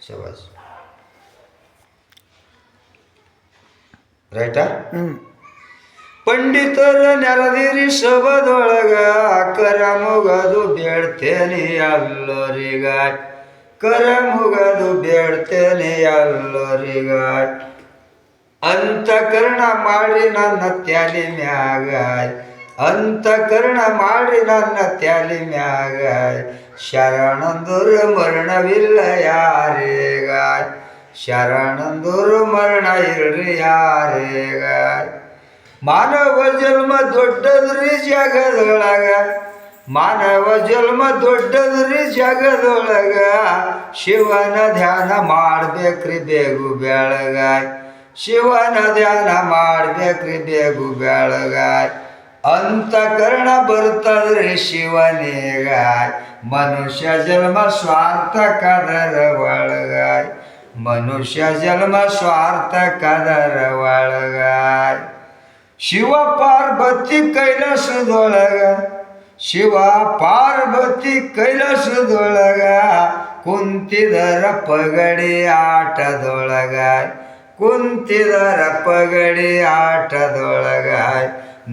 ಶಬಾಸ್ ರೈಟಾ. ಪಂಡಿತರ ನೆರದಿರಿ ಶಬದೊಳಗ ಕರ ಮುಗದು ಬೇಡ್ತೇನೆ ಎಲ್ಲರಿಗ, ಕರ ಮುಗದು ಬೇಡ್ತೇನೆ ಎಲ್ಲರಿಗ. ಅಂತಕರಣ ಮಾಡಿ ನನ್ನ ತ್ಯಾಲಿ ಮ್ಯಾಗ, ಅಂತಕರಣ ಮಾಡಿ ನನ್ನ ತ್ಯಾಲಿ ಮ್ಯಾಗ, ಶರಣಂದರು ಮರಣವಿಲ್ಲ ಯಾರೇಗ, ಶರಣಂದರು ಮರಣ ಇಲ್ರಿ ಯಾರೇಗ. ಮಾನವ ಜನ್ಮ ದೊಡ್ಡದ್ರಿ ಜಗದೊಳಗ, ಮಾನವ ಜನ್ಮ ದೊಡ್ಡದ್ರಿ ಜಗದೊಳಗ, ಶಿವನ ಧ್ಯಾನ ಮಾಡ್ಬೇಕ್ರಿ ಬೇಗು ಬೆಳಗಾಯ್, ಶಿವನ ಧ್ಯಾನ ಮಾಡ್ಬೇಕ್ರಿ ಬೇಗು ಬೆಳಗಾಯ್. ಅಂತಕರಣ ಬರ್ತದ್ರಿ ಶಿವನೇಗಾಯ್, ಮನುಷ್ಯ ಜನ್ಮ ಸ್ವಾರ್ಥ ಕದರ ಒಳಗಾಯ್, ಮನುಷ್ಯ ಜನ್ಮ ಸ್ವಾರ್ಥ ಕದರ ಒಳಗಾಯ್. ಶಿವ ಪಾರ್ವತಿ ಕೈಲಾಸದೊಳಗ, ಶಿವ ಪಾರ್ವತಿ ಕೈಲಾಸದೊಳಗ, ಕುಂತಿದರ ಪಗಡಿ ಆಟದೊಳಗ, ಕುಂತಿದರ ಪಗಡಿ ಆಟದೊಳಗ.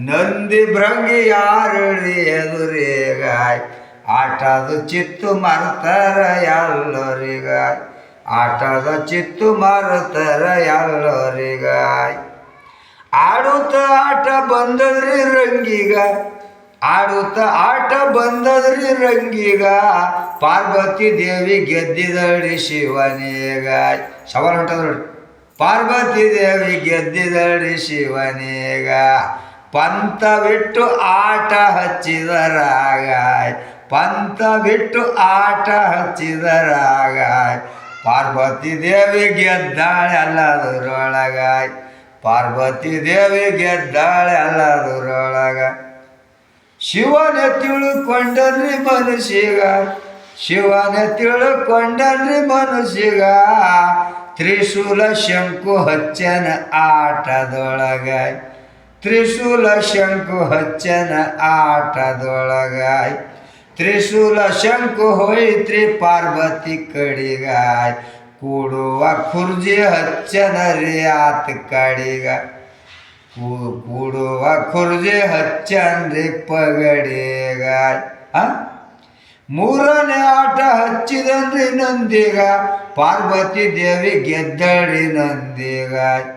ನಂದಿ ಭೃಂಗಿ ಯಾರಡಿ ಎದುರಿಗಾಯ್, ಆಟದ ಚಿತ್ತು ಮರ್ತಾರ ಎಲ್ಲರಿಗಾಯ್, ಆಟದ ಚಿತ್ತು ಮರ್ತಾರ ಎಲ್ಲರಿಗಾಯ್. ಆಡುತ್ತ ಆಟ ಬಂದದ್ರಿ ರಂಗೀಗ, ಆಡುತ್ತ ಆಟ ಬಂದದ್ರಿ ರಂಗೀಗ, ಪಾರ್ವತಿ ದೇವಿ ಗೆದ್ದಿದಳಿ ಶಿವನೇಗಾಯ್. ಸವಾಲ್ ಹೊಂಟದ ನೋಡಿ. ಪಾರ್ವತಿ ದೇವಿ ಗೆದ್ದಿದಳಿ ಶಿವನೇಗ, ಪಂಥ ಬಿಟ್ಟು ಆಟ ಹಚ್ಚಿದರಾಗಾಯ್, ಪಂಥ ಬಿಟ್ಟು ಆಟ ಹಚ್ಚಿದರಾಗಾಯ್. ಪಾರ್ವತಿ ದೇವಿ ಗೆದ್ದಾಳೆ ಎಲ್ಲದರೊಳಗಾಯ್, ಪಾರ್ವತಿ ದೇವಿ ಗೆದ್ದಾಳೆ ಎಲ್ಲದರೊಳಗ. ಶಿವನ ತಿಳ್ಕೊಂಡನ್ರಿ ಮನುಷ್ಯಗ, ಶಿವನ ತಿಳ್ಕೊಂಡನ್ರಿ ಮನುಷ್ಯಗ, ತ್ರಿಶೂಲ ಶಂಕು ಹಚ್ಚನ ಆಟದೊಳಗಾಯ್, ತ್ರಿಶೂಲ ಶಂಕು ಹಚ್ಚನ ಆಟದೊಳಗಾಯ್. ತ್ರಿಶೂಲ ಶಂಕು ಹೋಯ್ತ್ರಿ ಪಾರ್ವತಿ ಕಡಿಗಾಯ್, ಕೂಡುವ ಖುರ್ಜಿ ಹಚ್ಚನ ರೀ ಆತ ಕಡಿಗ, ಕೂಡುವ ಖುರ್ಜಿ ಹಚ್ಚನ್ರಿ ಪಗಡಿಗಾಯ್. ಮೂರನೇ ಆಟ ಹಚ್ಚಿದನ್ರಿ ನಂದಿಗ, ಪಾರ್ವತಿ ದೇವಿ ಗೆದ್ದಳಿ ನಂದಿಗಾಯ್.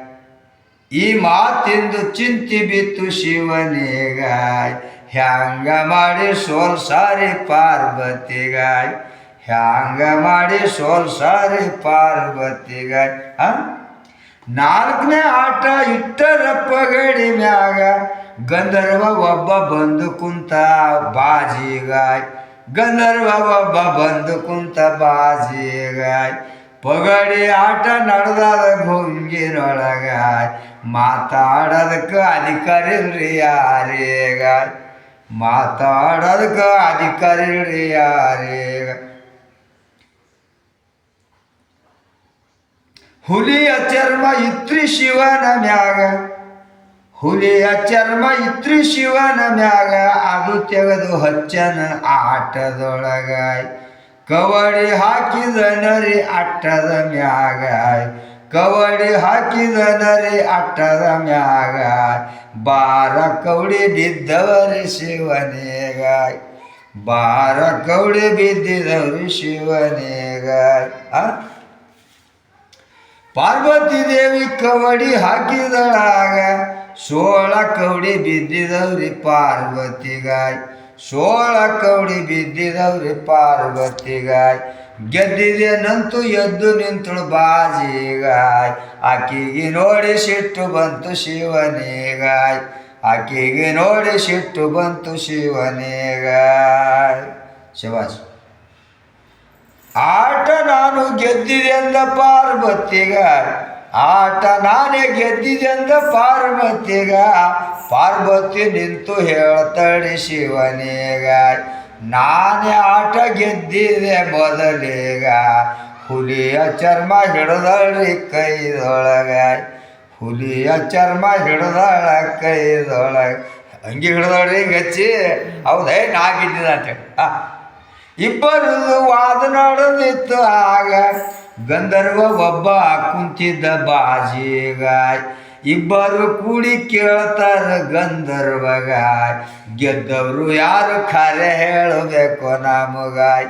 ಈ ಮಾತಿಂದು ಚಿಂತಿ ಬಿತ್ತು ಶಿವನಿಗಾಯ್, ಹ್ಯಾಂಗ ಮಾಡಿ ಸೋಲ್ಸಾರಿ ಪಾರ್ವತಿಗಾಯ್, ಹ್ಯಾಂಗ ಮಾಡಿ ಸೋಲ್ಸಾರಿ ಪಾರ್ವತಿಗಾಯ್. ನಾಲ್ಕನೇ ಆಟ ಇಟ್ಟರ ಪಗಡಿ ಮ್ಯಾಗ, ಗಂಧರ್ವ ಒಬ್ಬ ಬಂದು ಕುಂತ ಬಾಜಿಗಾಯ್, ಗಂಧರ್ವ ಒಬ್ಬ ಬಂದು ಕುಂತ ಬಾಜಿಗಾಯ್. ಪಗಡಿ ಆಟ ನಡೆದಾದ ಭುಂಗಿನೊಳಗಾಯ್, ಮಾತಾಡೋದಕ್ಕೆ ಅಧಿಕಾರ ಇಲ್ರಿ ಯಾರೇಗಾಯ್, ಮಾತಾಡೋದಕ್ಕೆ ಅಧಿಕಾರ ಇಲ್ರಿ ಯಾರೇಗ. ಹುಲಿಯ ಚರ್ಮ ಇತ್ರಿ ಶಿವನ ಮ್ಯಾಗ, ಹುಲಿಯ ಚರ್ಮ ಇತ್ರಿ ಶಿವನ ಮ್ಯಾಗ, ಅದು ತೆಗೆದು ಹಚ್ಚನ ಆಟದೊಳಗಾಯ್. ಕವಡಿ ಹಾಕಿದ ನರಿ ಅಟ್ಟದ ಮ್ಯಾಗಾಯ್, ಕವಡಿ ಹಾಕಿದ ನರಿ ಅಟ್ಟದ ಮ್ಯಾಗಾಯ್. ಬಾರ ಕವಡಿ ಬಿದ್ದವರಿ ಶಿವನೇಗಾಯ್, ಬಾರ ಕವಡಿ ಬಿದ್ದಿದವ್ರಿ ಶಿವನೇಗಾಯ್. ಪಾರ್ವತಿ ದೇವಿ ಕವಡಿ ಹಾಕಿದಳಾಗ, 16 ಕವಡಿ ಬಿದ್ದಿದವ್ರಿ ಪಾರ್ವತಿಗಾಯ್, 16 ಕವಡಿ ಬಿದ್ದಿದವ್ರಿ ಪಾರ್ವತಿಗಾಯ್. ಗೆದ್ದಿದೇನಂತೂ ಎದ್ದು ನಿಂತಳು ಬಾಜಿಗಾಯ್, ಆಕಿಗೆ ನೋಡಿ ಸಿಟ್ಟು ಬಂತು ಶಿವನೇಗಾಯ್, ಆಕಿಗೆ ನೋಡಿ ಸಿಟ್ಟು ಬಂತು ಶಿವನೇಗಾಯ್. ಶಬಾಸ್. ಆಟ ನಾನು ಗೆದ್ದಿದೆಂದ ಪಾರ್ವತಿಗಾಯ್, ಆಟ ನಾನೇ ಗೆದ್ದಿದೆಂದ ಪಾರ್ವತಿಗ, ಪಾರ್ವತಿ ನಿಂತು ಹೇಳ್ತಾಳೆ ಶಿವನೇಗಾಯ್, ನಾನೇ ಆಟ ಗೆದ್ದಿದೆ ಮೊದಲಿಗ. ಹುಲಿಯ ಚರ್ಮ ಹಿಡ್ದಳ್ರಿ ಕೈದೊಳಗಾಯ್, ಹುಲಿಯ ಚರ್ಮ ಹಿಡ್ದಳ ಕೈದೊಳಗೆ, ಹಂಗೆ ಹಿಡ್ದಳ್ರಿ ಹಿಂಗೆ ಹಚ್ಚಿ. ಹೌದೇ ನಾ ಗೆದ್ದಿದ ಅಂತೇಳಿ. ಇಬ್ಬರದು ವಾದ ನಡೆದಿತ್ತು ಆಗ ಗಂಧರ್ವ ಒಬ್ಬ ಕುಂತಿದ್ದ ಬಾಜಿಗಾಯ್ ಇಬ್ಬರು ಕೂಡಿ ಕೇಳ್ತಾರ ಗಂಧರ್ವಗಾಯ್ ಗೆದ್ದವರು ಯಾರು ಖರೆ ಹೇಳಬೇಕು ನಮಗಾಯ್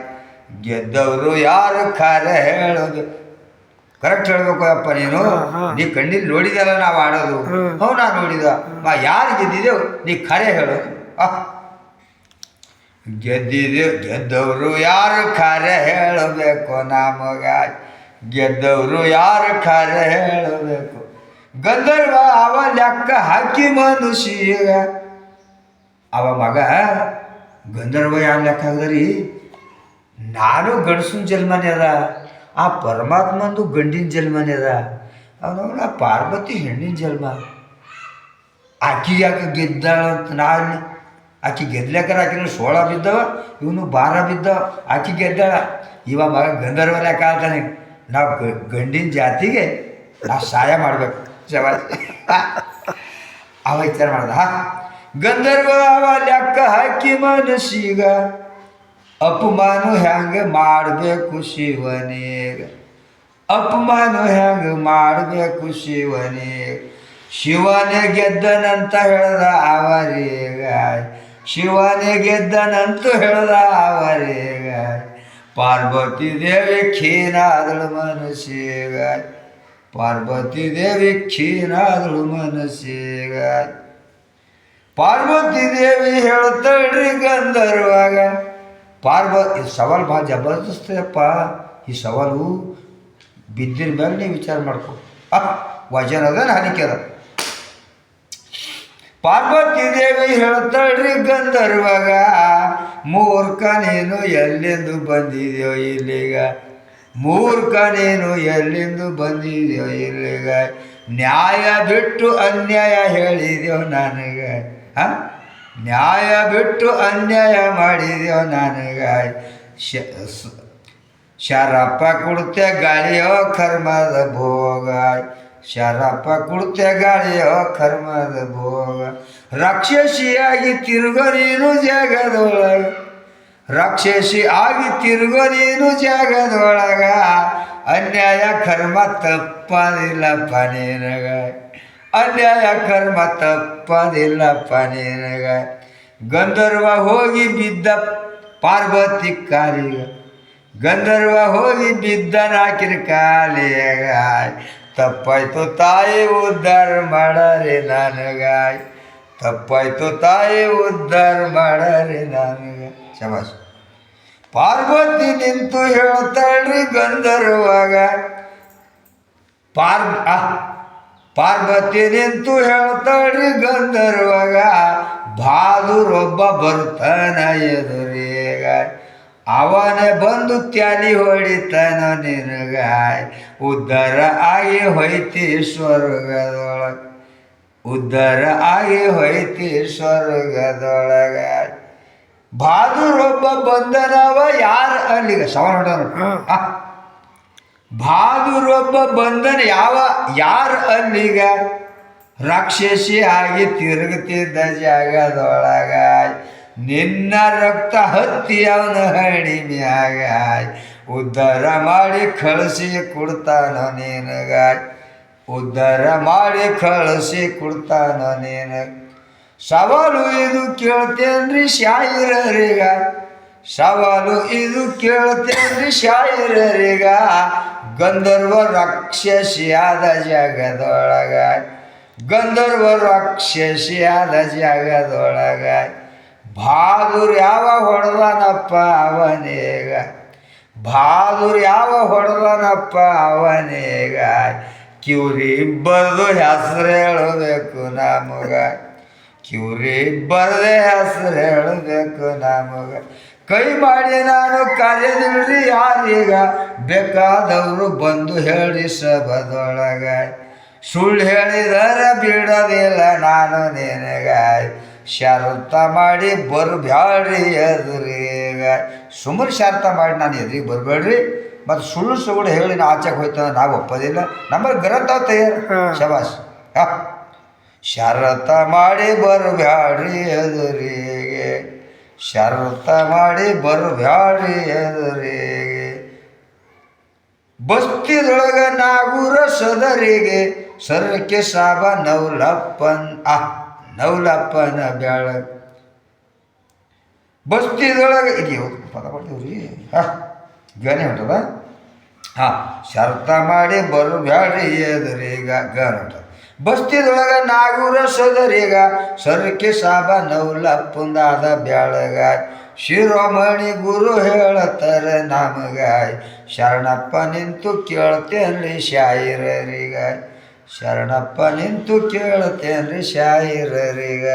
ಗೆದ್ದವರು ಯಾರು ಖರೆ ಹೇಳಬೇಕು ಕರೆಕ್ಟ್ ಹೇಳ್ಬೇಕು ಅಪ್ಪ ನೀನು ನೀ ಕಣ್ಣಿಲ್ ನೋಡಿದಲ್ಲ ನಾವು ಆಡೋದು ಹೌ ನಾ ನೋಡಿದ ಯಾರು ಗೆದ್ದಿದ್ದೆವು ನೀ ಖರೆ ಹೇಳೋದು ಗೆದ್ದವರು ಯಾರು ಖರೆ ಹೇಳಬೇಕು ನಮಗಾಯ್ ಗೆದ್ದವರು ಯಾರು ಖರೆ ಹೇಳಬೇಕು ಗಂಧರ್ವ ಅವ ಲೆಕ್ಕ ಹಾಕಿ ಮನುಷ್ಯ ಅವ ಮಗ ಗಂಧರ್ವ ಯಾವ ಲೆಕ್ಕ ಹಾಕ್ದ್ರಿ ನಾನು ಗಂಡಸಿನ ಜನ್ಮನೇ ಅದ ಆ ಪರಮಾತ್ಮಂದು ಗಂಡಿನ ಜನ್ಮನೇ ಅದ ಅವನವನ ಪಾರ್ವತಿ ಹೆಣ್ಣಿನ ಜನ್ಮ ಆಕಿ ಯಾಕೆ ಗೆದ್ದಾಳಂತ ನಾನು ಆಕಿ ಗೆದ್ಲಕ್ಕರ ಆಕಿನ 16 ಬಿದ್ದವ ಇವನು 12 ಬಿದ್ದವ ಆಕಿ ಗೆದ್ದಾಳ ಇವ ಮಗ ಗಂಧರ್ವ ಲೆಕ್ಕ ಹಾಕ್ತಾನೆ ನಾವು ಗಂಡಿನ ಜಾತಿಗೆ ನಾವು ಸಹಾಯ ಮಾಡ್ಬೇಕು ಅವ ವಿಚಾರ ಮಾಡ್ದ ಗಂಧರ್ವ ಅವ ಲೆಕ್ಕ ಹಾಕಿ ಮನಸ್ಸೀಗ ಅಪಮಾನ ಹೆಂಗೆ ಮಾಡಬೇಕು ಶಿವನೇಗ ಅಪಮಾನ ಹೆಂಗೆ ಮಾಡಬೇಕು ಶಿವನೇ ಗೆದ್ದನಂತ ಹೇಳ್ದ ಅವರೇಗ ಶಿವನೇ ಗೆದ್ದನಂತೂ ಹೇಳ್ದ ಅವರೇಗ ಪಾರ್ವತಿ ದೇವಿ ಖೀನಾದಳು ಮನಸ್ಸೀಗ ಪಾರ್ವತಿ ದೇವಿ ಖೀನಾದಳು ಮನಸ್ಸೀಗ ಪಾರ್ವತಿ ದೇವಿ ಹೇಳ್ತಾಳ್ರಿ ಗಂಧರ್ವಾಗ ಈ ಸವಾಲು ಭಾಳ ಜಬರ್ದಸ್ತಪ್ಪ ಈ ಸವಾಲು ಬಿದ್ದಿನ ಮೇಲೆ ನೀವು ವಿಚಾರ ಮಾಡ್ಕೊ ವಜನ ಅದ ಹಾನಿಕೆ ಅದ ಪಾರ್ವತಿ ದೇವಿ ಹೇಳ್ತಾಳ್ರಿ ಗಂಧರ್ವಾಗ ಮೂರ್ಖ ನೀನು ಎಲ್ಲಿಂದು ಬಂದಿದೆಯೋ ಇಲ್ಲಿಗ ಮೂರ್ಖ ನೀನು ಎಲ್ಲಿಂದು ಬಂದಿದೆಯೋ ಇಲ್ಲಿಗ ನ್ಯಾಯ ಬಿಟ್ಟು ಅನ್ಯಾಯ ಹೇಳಿದೆಯೋ ನನಗೆ ನ್ಯಾಯ ಬಿಟ್ಟು ಅನ್ಯಾಯ ಮಾಡಿದೆಯೋ ನನಗೆ ಶರಪ್ಪ ಕುಡ್ತೆ ಗಾಳಿಯೋ ಕರ್ಮದ ಭೋಗ ಶರಪ್ಪ ಕುಡ್ತೆ ಗಾಳಿಯೋ ಕರ್ಮದ ಭೋಗ ರಾಕ್ಷಸಿಯಾಗಿ ತಿರುಗೋ ನೀನು ಜಾಗದೊಳಗ ರಾಕ್ಷಸಿ ಆಗಿ ತಿರುಗೋ ನೀನು ಜಾಗದೊಳಗ ಅನ್ಯಾಯ ಕರ್ಮ ತಪ್ಪದಿಲ್ಲಪ್ಪ ನಿನಗ ಅನ್ಯಾಯ ಕರ್ಮ ತಪ್ಪದಿಲ್ಲಪ್ಪ ನಿನಗ ಗಂಧರ್ವ ಹೋಗಿ ಬಿದ್ದ ಪಾರ್ವತಿ ಕಾಲಿಗ ಗಂಧರ್ವ ಹೋಗಿ ಬಿದ್ದನಾಕಿನ ಕಾಲಿಗ ತಪ್ಪಾಯ್ತು ತಾಯಿ ಉದ್ಧಾರ ಮಾಡರಿ ನನಗಾಯ್ ತಪ್ಪಾಯ್ತು ತಾಯಿ ಉದ್ಧಾರ ಮಾಡರಿ ನನಗೆ ಶಬಾಷ್ ಪಾರ್ವತಿ ನಿಂತು ಹೇಳ್ತಾಳ್ರಿ ಗಂಧರ್ವಾಗ ಪಾರ್ವತಿ ನಿಂತು ಹೇಳ್ತಾಳ್ರಿ ಗಂಧರ್ವಾಗ ಬಹಾದೂರೊಬ್ಬ ಬರ್ತಾನ ಎದುರೇಗ ಅವನೇ ಬಂದು ತ್ಯಾಲಿ ಹೊಡಿತಾನ ನಿನಗಾಯ್ ಉದ್ಧಾರ ಆಗಿ ಹೊಯ್ತಿ ಸ್ವರ್ಗದೊಳಗ ಉದ್ಧಾರ ಆಗಿ ಹೊಯ್ತಿ ಸ್ವರ್ಗದೊಳಗ ಬಹಾದೂರೊಬ್ಬ ಬಂದನವ ಯಾರು ಅಲ್ಲಿಗ ಸವಾಲ್ ಹೊಡೋನು ಬಹಾದೂರೊಬ್ಬ ಬಂದನ ಯಾರು ಅಲ್ಲಿಗ ರಾಕ್ಷಸಿ ಆಗಿ ತಿರುಗುತ್ತಿದ್ದ ಜಾಗದೊಳಗ ನಿನ್ನ ರಕ್ತ ಹತ್ತಿ ಅವನ ಹಣಿ ಮ್ಯಾಗ ಉದ್ಧಾರ ಮಾಡಿ ಕಳಿಸಿ ಕೊಡ್ತಾನೋ ನಿನಗಾಯ್ ಉದ್ಧಾರ ಮಾಡಿ ಕಳಿಸಿ ಕೊಡ್ತಾನೋ ನಿನಗ ಸವಾಲು ಇದು ಕೇಳ್ತೇನ್ರಿ ಶಾಯಿರರಿಗ ಸವಾಲು ಇದು ಕೇಳ್ತೇನ್ರಿ ಶಾಯಿರರಿಗ ಗಂಧರ್ವ ರಾಕ್ಷಸಿಯಾದ ಜಾಗದೊಳಗ ಗಂಧರ್ವ ರಾಕ್ಷಸಿಯಾದ ಜಾಗದೊಳಗ ಬಹಾದೂರ್ ಯಾವ ಹೊಡೆದನಪ್ಪ ಅವನೇಗ ಬಹಾದೂರ್ ಯಾವ ಹೊಡೆದನಪ್ಪ ಅವನೇಗ ಕಿವ್ರಿ ಇಬ್ಬರದು ಹೆಸರು ಹೇಳಬೇಕು ನಮಗ ಕಿವ್ರಿ ಇಬ್ಬರದೇ ಹೆಸರು ಹೇಳಬೇಕು ನಮಗ ಕೈ ಮಾಡಿ ನಾನು ಕರೆದಿಲ್ರಿ ಯಾರೀಗ ಬೇಕಾದವರು ಬಂದು ಹೇಳಿ ಸಭದೊಳಗ ಸುಳ್ಳು ಹೇಳಿದರ ಬಿಡೋದಿಲ್ಲ ನಾನು ನಿನಗಾಯ್ ಶರತ್ತ ಮಾಡಿ ಬರ್ಬ್ಯಾಡ್ರಿ ಎದುರೀಗ ಸುಮ್ಮನೆ ಶರತ್ತ ಮಾಡಿ ನಾನು ಎದುರಿಗೆ ಬರಬೇಡ್ರಿ ಮತ್ತು ಸುಳ್ಳು ಸುಳ್ಳು ಹೇಳಿ ನಾ ಆಚೆಗೆ ಹೋಯ್ತಂದ್ರೆ ನಾವು ಒಪ್ಪೋದಿಲ್ಲ ನಮ್ಮಲ್ಲಿ ಗ್ರಂಥ ತಯಾರು ಶಬಾಷ್ ಶರತ್ತ ಮಾಡಿ ಬರ್ಬ್ಯಾಡ್ರಿ ಎದುರಿಗೆ ಶರತ ಮಾಡಿ ಬರಬ್ಯಾಡ್ರಿ ಎದುರಿಗೆ ಬಸ್ತಿದೊಳಗ ನಾಗೂರ ಸದರಿಗೆ ಸರ್ಕೆ ಸಾಬ ನವಲಪ್ಪನ ಬ್ಯಾಳಗ ಬಸ್ತಿದೊಳಗೆ ಇದು ಪದ ಕೊಡ್ತೀವ್ರಿ ಗನೆ ಹೊಂಟದ ಶರ್ತ ಮಾಡಿ ಬರಬ್ಯಾಡ್ರಿ ಎದುರೀಗ ಗನ್ ಹೊಂಟದ ಬಸ್ತಿದೊಳಗ ನಾಗೂರ ಸದರೀಗ ಸರ್ಕೆ ಸಾಬ ನವಲಪ್ಪಂದಾದ ಬ್ಯಾಳಗ ಶಿರೋಮಣಿ ಗುರು ಹೇಳತ್ತಾರ ನಮಗಾಯ್ ಶರಣಪ್ಪ ನಿಂತು ಕೇಳ್ತೇನ್ರಿ ಶಾಯಿರರಿಗ ಶರಣಪ್ಪ ನಿಂತು ಕೇಳ್ತೇನ್ರಿ ಶಾಯಿರರಿಗ